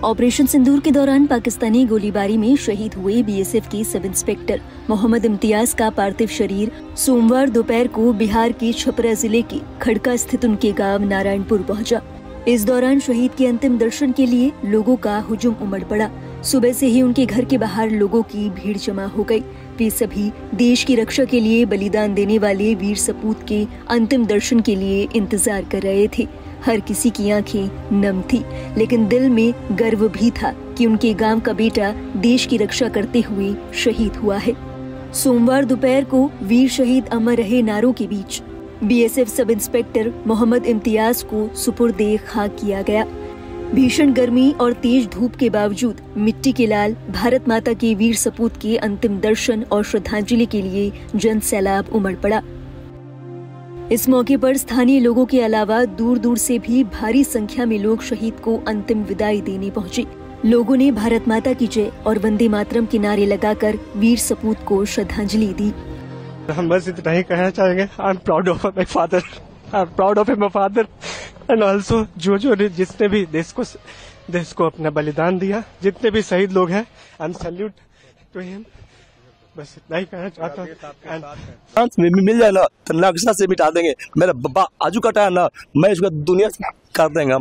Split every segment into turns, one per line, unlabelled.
Operation सिंदूर के दौरान पाकिस्तानी गोलीबारी में शहीद हुए बीएसएफ के सब इंस्पेक्टर मोहम्मद इम्तियाज का पार्थिव शरीर सोमवार दोपहर को बिहार के छपरा जिले के खड़का स्थित उनके गांव नारायणपुर पहुंचा। इस दौरान शहीद के अंतिम दर्शन के लिए लोगों का हुजूम उमड़ पड़ा। सुबह से ही उनके घर के बाहर लोगों की भीड़ जमा हो गई। वे सभी देश की रक्षा के लिए बलिदान देने वाले वीर सपूत के अंतिम दर्शन के लिए इंतजार कर रहे थे। हर किसी की आंखें नम थी, लेकिन दिल में गर्व भी था कि उनके गांव का बेटा देश की रक्षा करते हुए शहीद हुआ है। सोमवार दोपहर को वीर शहीद अमर रहे नारों के बीच BSF sub inspector Mohammad Imtiaz को सुपुर्दे खाक किया गया। भीषण गर्मी और तेज धूप के बावजूद मिट्टी के लाल भारत माता के वीर सपूत के अंतिम दर्शन और श्रद्धांजलि के लिए जन सैलाब उमड़ पड़ा। इस मौके पर स्थानीय लोगों के अलावा दूर दूर से भी भारी संख्या में लोग शहीद को अंतिम विदाई देने पहुंचे। लोगों ने भारत माता की जय और वंदे मातरम के नारे लगाकर वीर सपूत को श्रद्धांजलि दी।
हम बस इतना ही कहना चाहेंगे, I am proud of my father, I am proud of my father and also जिसने भी देश को अपना बलिदान दिया, जितने भी शहीद लोग हैं, I am salute to him. बस इतना ही कहना चाहता हूँ।
मिल जाए ना तो नक्शा से मिटा देंगे। मेरा बब्बा आजू कटा है ना, मैं इसको दुनिया से कर देंगे।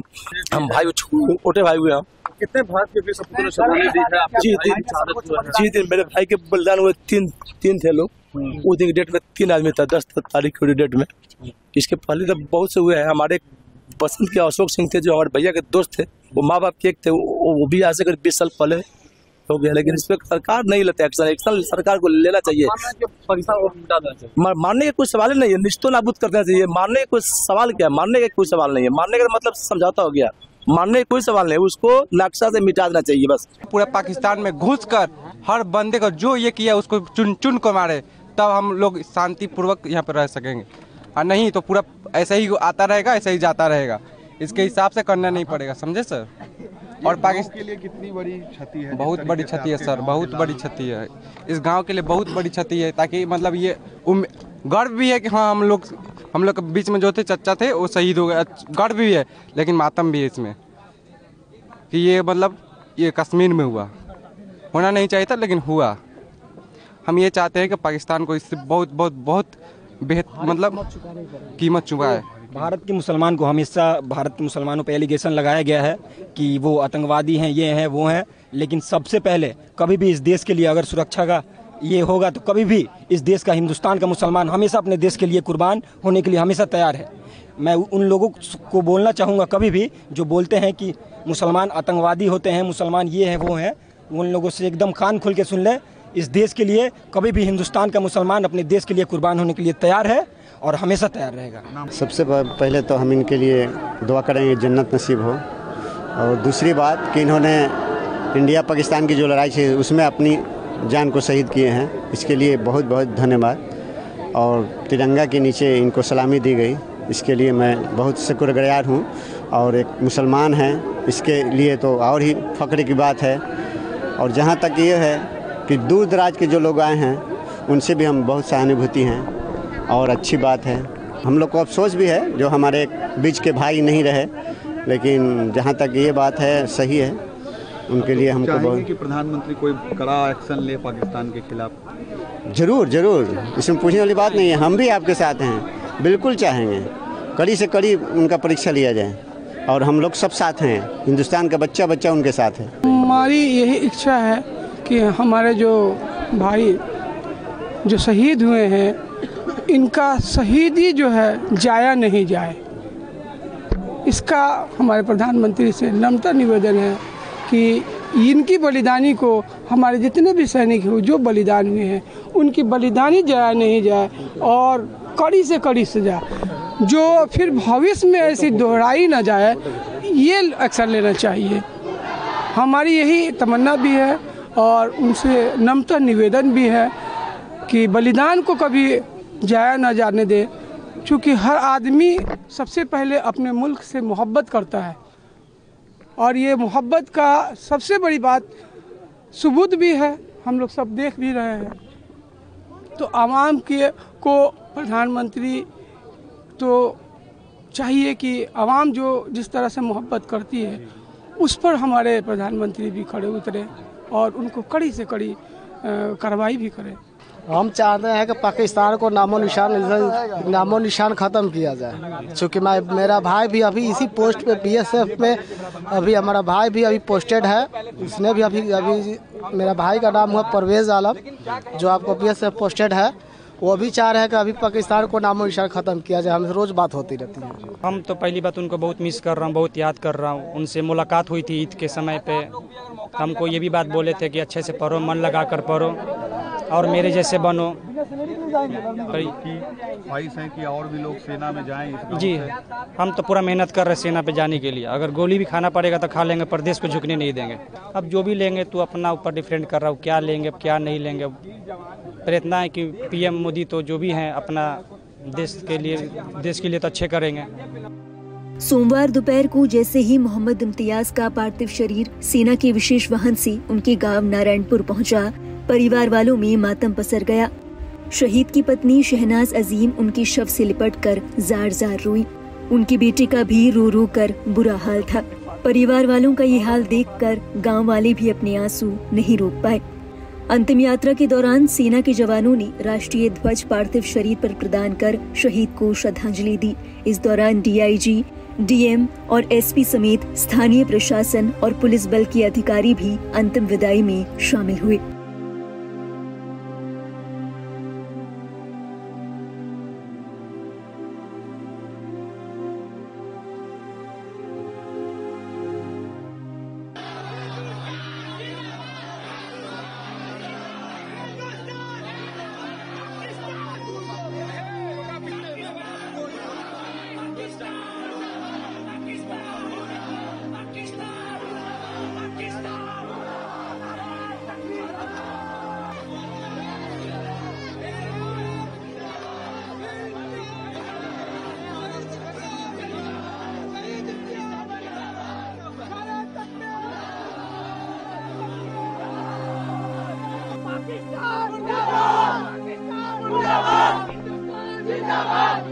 हम भाई छोटे भाई हुए। हम
कितने भारत के सपूतों ने
जी दिन मेरे भाई के बलिदान हुए तीन थे लोग। उस दिन डेट में 3 आदमी था, 10 तारीख की डेट में। इसके पहले तो बहुत से हुए हैं। हमारे बसंत के अशोक सिंह थे, जो हमारे भैया के दोस्त थे, वो माँ बाप के एक थे, वो भी आज से करीब 20 साल पहले हो गया। लेकिन इस पे सरकार नहीं लेते एक्शन सरकार को लेना चाहिए। मारने का कोई सवाल ही नहीं है, निश्चित नाबूद करना चाहिए। मारने का कोई सवाल क्या है? मारने का कोई सवाल नहीं है। मारने का मतलब समझौता हो गया। मारने का कोई सवाल नहीं, उसको नक्शा से मिटा देना चाहिए। बस
पूरा पाकिस्तान में घुसकर हर बंदे को जो ये किया उसको चुन चुन को मारे, तब हम लोग शांतिपूर्वक यहाँ पर रह सकेंगे। और नहीं तो पूरा ऐसे ही आता रहेगा, ऐसे ही जाता रहेगा। इसके हिसाब से करना नहीं पड़ेगा, समझे सर। और पाकिस्तान के लिए कितनी बड़ी क्षति है? बहुत बड़ी क्षति है सर, बहुत बड़ी क्षति है। इस गांव के लिए बहुत बड़ी क्षति है। ताकि मतलब ये गर्व भी है कि हाँ हम लोग के बीच में जो थे चचा थे वो शहीद हो गए। गर्व भी है, लेकिन मातम भी है इसमें कि ये मतलब ये कश्मीर में हुआ, होना नहीं चाहिए था लेकिन हुआ। हम ये चाहते हैं कि पाकिस्तान को इससे बहुत बहुत बहुत बेहतर मतलब कीमत चुका है।
भारत के मुसलमान को हमेशा भारत के मुसलमानों पर एलिगेशन लगाया गया है कि वो आतंकवादी हैं, ये हैं, वो हैं। लेकिन सबसे पहले कभी भी इस देश के लिए अगर सुरक्षा का ये होगा तो कभी भी इस देश का, हिंदुस्तान का मुसलमान हमेशा अपने देश के लिए कुर्बान होने के लिए हमेशा तैयार है। मैं उन लोगों को बोलना चाहूँगा कभी भी जो बोलते हैं कि मुसलमान आतंकवादी होते हैं, मुसलमान ये हैं, वो हैं, उन लोगों से एकदम कान खोल के सुन ले। इस देश के लिए कभी भी हिंदुस्तान का मुसलमान अपने देश के लिए कुर्बान होने के लिए तैयार है और हमेशा तैयार रहेगा।
सबसे पहले तो हम इनके लिए दुआ करेंगे जन्नत नसीब हो। और दूसरी बात कि इन्होंने इंडिया पाकिस्तान की जो लड़ाई थी उसमें अपनी जान को शहीद किए हैं, इसके लिए बहुत बहुत धन्यवाद। और तिरंगा के नीचे इनको सलामी दी गई, इसके लिए मैं बहुत शुक्रगुजार हूँ। और एक मुसलमान हैं, इसके लिए तो और ही फ़ख्र की बात है। और जहाँ तक ये है कि दूर दराज के जो लोग आए हैं उनसे भी हम बहुत सहानुभूति हैं और अच्छी बात है। हम लोग को अफसोस भी है जो हमारे बीच के भाई नहीं रहे, लेकिन जहाँ तक ये बात है सही है, उनके लिए हमको बहुत।
कि प्रधानमंत्री कोई कड़ा एक्शन ले पाकिस्तान के खिलाफ?
जरूर जरूर, इसमें पूछने वाली बात नहीं है। हम भी आपके साथ हैं, बिल्कुल चाहेंगे कड़ी से कड़ी उनका परीक्षा लिया जाए। और हम लोग सब साथ हैं, हिंदुस्तान का बच्चा बच्चा उनके साथ है।
हमारी यही इच्छा है कि हमारे जो भाई जो शहीद हुए हैं, इनका शहीदी जो है जाया नहीं जाए। इसका हमारे प्रधानमंत्री से नम्र निवेदन है कि इनकी बलिदानी को हमारे जितने भी सैनिक हो जो बलिदान हुए हैं, उनकी बलिदानी जाया नहीं जाए और कड़ी से कड़ी सजा जो फिर भविष्य में ऐसी दोहराई ना जाए, ये एक्शन लेना चाहिए। हमारी यही तमन्ना भी है और उनसे नम्र निवेदन भी है कि बलिदान को कभी जाया ना जाने दे। क्योंकि हर आदमी सबसे पहले अपने मुल्क से मोहब्बत करता है और ये मोहब्बत का सबसे बड़ी बात सबूत भी है, हम लोग सब देख भी रहे हैं। तो आवाम के को प्रधानमंत्री तो चाहिए कि आवाम जो जिस तरह से मोहब्बत करती है उस पर हमारे प्रधानमंत्री भी खड़े उतरे और उनको कड़ी से कड़ी कार्रवाई भी करें।
हम चाहते हैं कि पाकिस्तान को नामो निशान ख़त्म किया जाए। चूँकि मेरा भाई भी अभी इसी पोस्ट पे बीएसएफ में अभी हमारा भाई भी अभी पोस्टेड है। उसने भी अभी मेरा भाई का नाम हुआ परवेज़ आलम, जो आपको बीएसएफ पोस्टेड है। वो भी चाह रहे हैं कि अभी पाकिस्तान को नामो निशान ख़त्म किया जाए। हमसे रोज़ बात होती रहती है।
हम तो पहली बात उनको बहुत मिस कर रहा हूँ, बहुत याद कर रहा हूँ। उनसे मुलाकात हुई थी ईद के समय पे। हमको ये भी बात बोले थे कि अच्छे से पढ़ो, मन लगा कर पढ़ो और मेरे जैसे बनो।
ख्वाहिश है कि और भी लोग सेना में जाएं
जी, हम तो पूरा मेहनत कर रहे हैं सेना पे जाने के लिए। अगर गोली भी खाना पड़ेगा तो खा लेंगे, पर देश को झुकने नहीं देंगे। अब जो भी लेंगे तो अपना ऊपर डिफरेंट कर रहा हूँ, क्या लेंगे क्या नहीं लेंगे। पर इतना है कि पीएम मोदी तो जो भी हैं अपना देश के लिए तो अच्छे करेंगे।
सोमवार दोपहर को जैसे ही मोहम्मद इम्तियाज का पार्थिव शरीर सेना के विशेष वाहन से उनके गांव नारायणपुर पहुंचा, परिवार वालों में मातम पसर गया। शहीद की पत्नी शहनाज अजीम उनके शव से लिपटकर जार रोई। उनके बेटे का भी रो रो कर बुरा हाल था। परिवार वालों का ये हाल देखकर गांव वाले भी अपने आंसू नहीं रोक पाए। अंतिम यात्रा के दौरान सेना के जवानों ने राष्ट्रीय ध्वज पार्थिव शरीर पर प्रदान कर शहीद को श्रद्धांजलि दी। इस दौरान डीआईजी, डीएम और एसपी समेत स्थानीय प्रशासन और पुलिस बल के अधिकारी भी अंतिम विदाई में शामिल हुए।
जिंदाबाद।